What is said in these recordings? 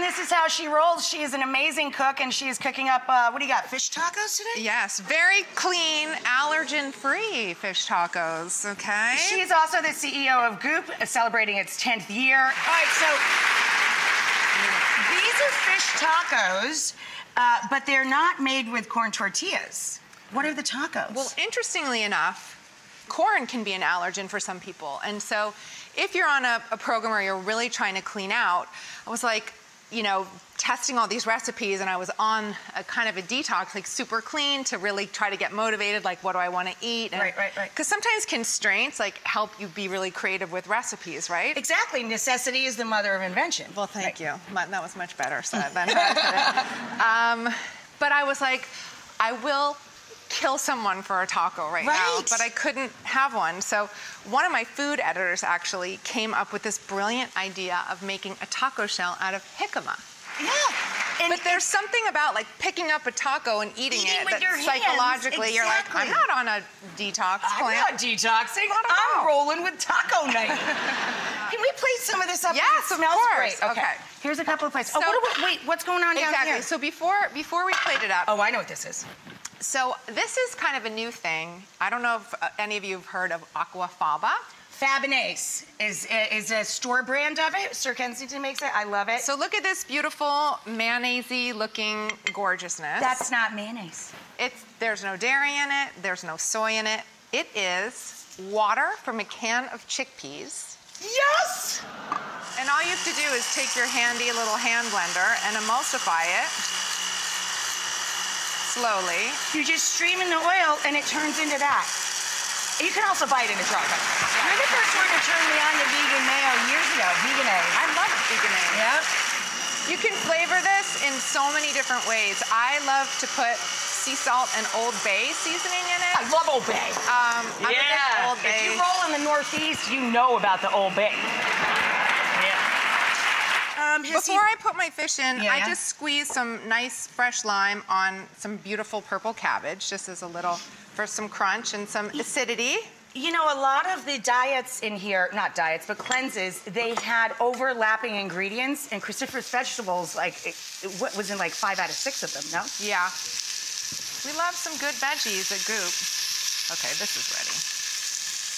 this is how she rolls. She is an amazing cook, and she is cooking up, what do you got, fish tacos today? Yes, very clean, allergen-free fish tacos, okay? She is also the CEO of Goop, celebrating its 10th year. All right, so these are fish tacos, but they're not made with corn tortillas. What are the tacos? Well, interestingly enough, corn can be an allergen for some people. And so if you're on a program where you're really trying to clean out, I was like, you know, testing all these recipes, and I was on a kind of a detox, like super clean, to really try to get motivated, like what do I want to eat? And, right. Because sometimes constraints like help you be really creative with recipes, right? Exactly. Necessity is the mother of invention. Well, thank you. That was much better said than how I said it. But I was like, I will kill someone for a taco right now, but I couldn't have one. So one of my food editors actually came up with this brilliant idea of making a taco shell out of jicama. Yeah. But there's something about like picking up a taco and eating it with that your psychologically you're like, I'm not on a detox plan. I'm not detoxing. I'm rolling with taco night. Can we play some of this up? Yes, it smells great. Okay. Here's a couple of places. So, wait, what's going on down here? So before we played it up. Oh, I know what this is. So this is kind of a new thing. I don't know if any of you have heard of aquafaba. Fabinase is a store brand of it. Sir Kensington makes it. I love it. So look at this beautiful mayonnaise-y looking gorgeousness. That's not mayonnaise. There's no dairy in it. There's no soy in it. It is water from a can of chickpeas. Yes! And all you have to do is take your handy little hand blender and emulsify it slowly. You just stream in the oil and it turns into that. You can also buy it in a jar. You're the first one to turn me on to vegan mayo years ago. Vegan-A. I love vegan-A. Yep. You can flavor this in so many different ways. I love to put sea salt and Old Bay seasoning in it. I love Old Bay. I'm a big Old Bay. If you roll in the Northeast, you know about the Old Bay. Before I put my fish in, I just squeeze some nice fresh lime on some beautiful purple cabbage, just as a little, for some crunch and some acidity. You know, a lot of the diets in here, not diets, but cleanses, they had overlapping ingredients, and Christopher's Vegetables, like, it was in like 5 out of 6 of them, no? Yeah. We love some good veggies at Goop. Okay, this is ready.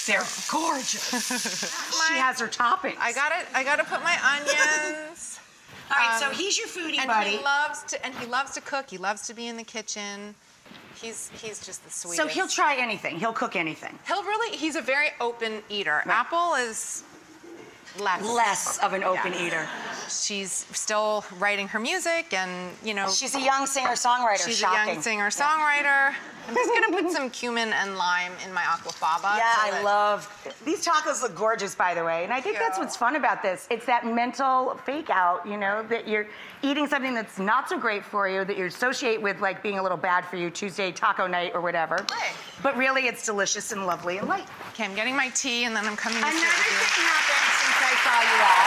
They're gorgeous. She has her toppings. I gotta put my onions. All right, so he's your foodie buddy. He loves to cook. He loves to be in the kitchen. He's just the sweetest. So he'll try anything. He'll cook anything. He's a very open eater. Right. Apple is less of an open eater. She's still writing her music, and you know, she's a young singer-songwriter. She's a young singer-songwriter. I'm just gonna put some cumin and lime in my aquafaba. Yeah, I love these tacos. Look gorgeous, by the way, and I think that's what's fun about this. It's that mental fake out, you know, that you're eating something that's not so great for you, that you associate with like being a little bad for you, Tuesday taco night or whatever. Right. But really, it's delicious and lovely and light. Okay, I'm getting my tea, and then I'm coming to sit with you. Another thing happened since I saw you all.